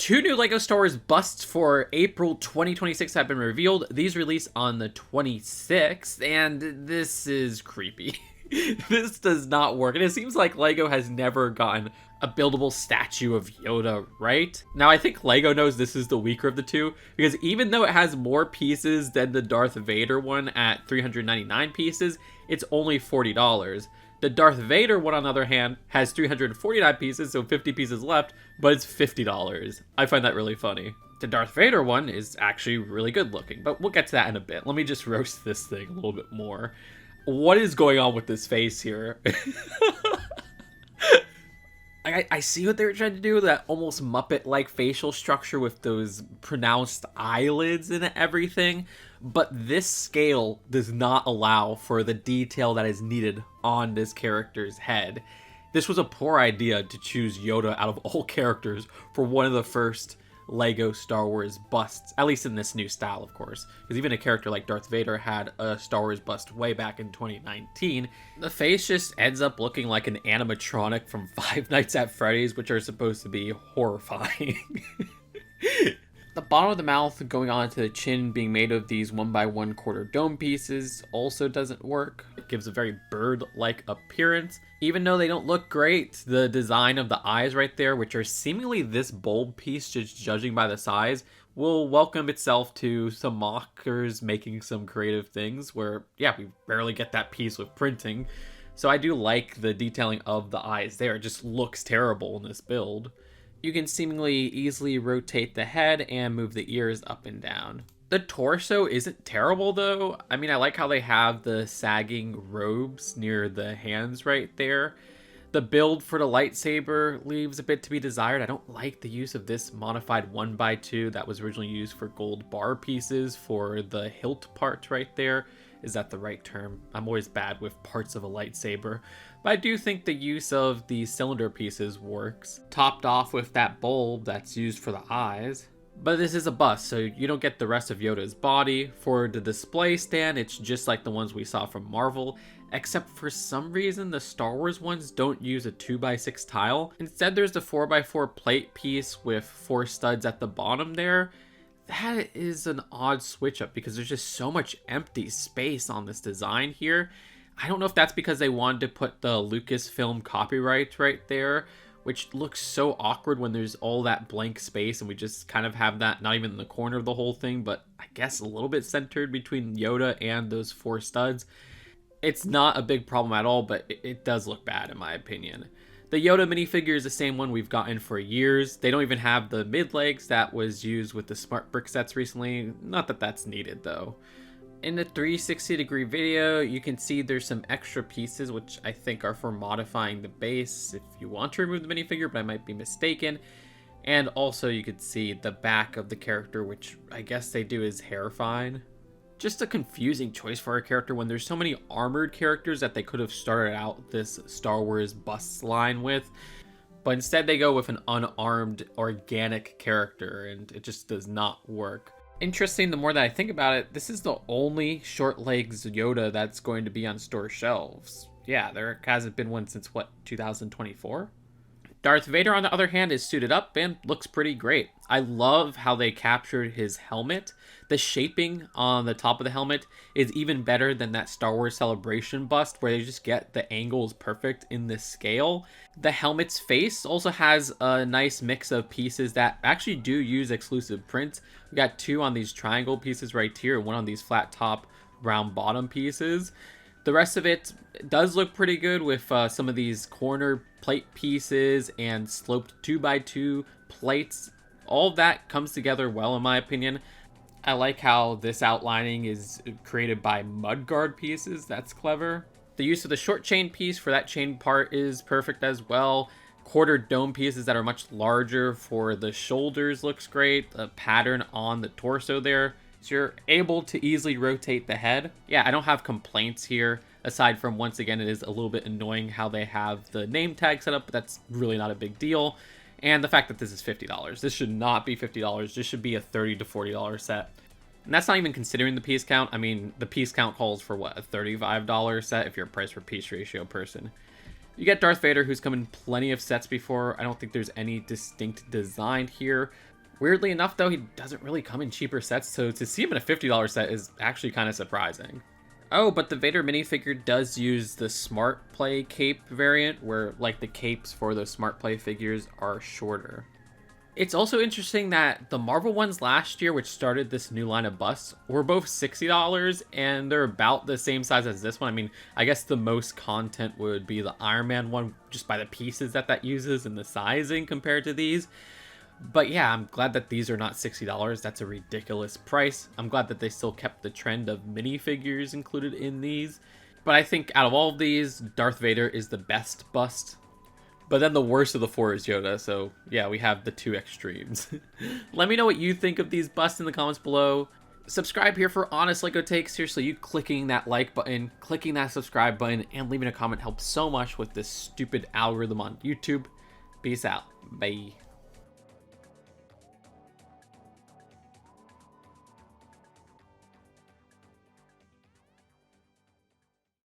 Two new LEGO Star Wars busts for April 2026 have been revealed. These release on the 26th, and this is creepy. This does not work, and it seems like LEGO has never gotten a buildable statue of Yoda, right? Now, I think LEGO knows this is the weaker of the two, because even though it has more pieces than the Darth Vader one at 399 pieces, it's only $40. The Darth Vader one, on the other hand, has 349 pieces, so 50 pieces left, but it's $50. I find that really funny. The Darth Vader one is actually really good looking, but we'll get to that in a bit. Let me just roast this thing a little bit more. What is going on with this face here? I see what they were trying to do, that almost Muppet-like facial structure with those pronounced eyelids and everything, but this scale does not allow for the detail that is needed on this character's head. This was a poor idea to choose Yoda out of all characters for one of the first LEGO Star Wars busts, at least in this new style, of course, because even a character like Darth Vader had a Star Wars bust way back in 2019. The face just ends up looking like an animatronic from Five Nights at Freddy's, which are supposed to be horrifying. The bottom of the mouth going on to the chin being made of these 1x1 quarter dome pieces also doesn't work. It gives a very bird-like appearance. Even though they don't look great, the design of the eyes right there, which are seemingly this bulb piece, just judging by the size, will welcome itself to some mockers making some creative things where, yeah, we barely get that piece with printing. So I do like the detailing of the eyes there. It just looks terrible in this build. You can seemingly easily rotate the head and move the ears up and down. The torso isn't terrible though. I mean, I like how they have the sagging robes near the hands right there. The build for the lightsaber leaves a bit to be desired. I don't like the use of this modified 1x2 that was originally used for gold bar pieces for the hilt part right there. Is that the right term? I'm always bad with parts of a lightsaber. But I do think the use of the cylinder pieces works, topped off with that bulb that's used for the eyes. But this is a bust, so you don't get the rest of Yoda's body. For the display stand, it's just like the ones we saw from Marvel, except for some reason the Star Wars ones don't use a 2x6 tile. Instead, there's the 4x4 plate piece with 4 studs at the bottom there. That is an odd switch up because there's just so much empty space on this design here. I don't know if that's because they wanted to put the Lucasfilm copyright right there, which looks so awkward when there's all that blank space and we just kind of have that not even in the corner of the whole thing, but I guess a little bit centered between Yoda and those 4 studs. It's not a big problem at all, but it does look bad in my opinion. The Yoda minifigure is the same one we've gotten for years. They don't even have the mid legs that was used with the Smart Brick sets recently. Not that that's needed though. In the 360 degree video, you can see there's some extra pieces, which I think are for modifying the base if you want to remove the minifigure, but I might be mistaken. And also you could see the back of the character, which I guess they do is hair fine. Just a confusing choice for a character when there's so many armored characters that they could have started out this Star Wars busts line with. But instead they go with an unarmed, organic character, and it just does not work. Interesting, the more that I think about it, this is the only short legs Yoda that's going to be on store shelves. Yeah, there hasn't been one since, what, 2024? Darth Vader, on the other hand, is suited up and looks pretty great. I love how they captured his helmet. The shaping on the top of the helmet is even better than that Star Wars Celebration bust where they just get the angles perfect in this scale. The helmet's face also has a nice mix of pieces that actually do use exclusive prints. We got 2 on these triangle pieces right here, 1 on these flat top, round bottom pieces. The rest of it does look pretty good with some of these corner plate pieces and sloped 2x2 plates. All of that comes together well in my opinion. I like how this outlining is created by mudguard pieces. That's clever. The use of the short chain piece for that chain part is perfect as well. Quarter dome pieces that are much larger for the shoulders looks great. The pattern on the torso there, so you're able to easily rotate the head. Yeah, I don't have complaints here, aside from, once again, it is a little bit annoying how they have the name tag set up, but that's really not a big deal. And the fact that this is $50. This should not be $50. This should be a $30 to $40 set. And that's not even considering the piece count. I mean, the piece count calls for, what, a $35 set if you're a price per piece ratio person. You get Darth Vader, who's come in plenty of sets before. I don't think there's any distinct design here, Weirdly enough, though, he doesn't really come in cheaper sets, so to see him in a $50 set is actually kind of surprising. Oh, but the Vader minifigure does use the Smart Play cape variant, where, like, the capes for those Smart Play figures are shorter. It's also interesting that the Marvel ones last year, which started this new line of busts, were both $60, and they're about the same size as this one. I mean, I guess the most content would be the Iron Man one, just by the pieces that uses and the sizing compared to these. But yeah, I'm glad that these are not $60. That's a ridiculous price. I'm glad that they still kept the trend of minifigures included in these. But I think out of all of these, Darth Vader is the best bust. But then the worst of the four is Yoda, so yeah, we have the two extremes. Let me know what you think of these busts in the comments below. Subscribe here for honest LEGO takes. Seriously, you clicking that like button, clicking that subscribe button, and leaving a comment helps so much with this stupid algorithm on YouTube. Peace out. Bye.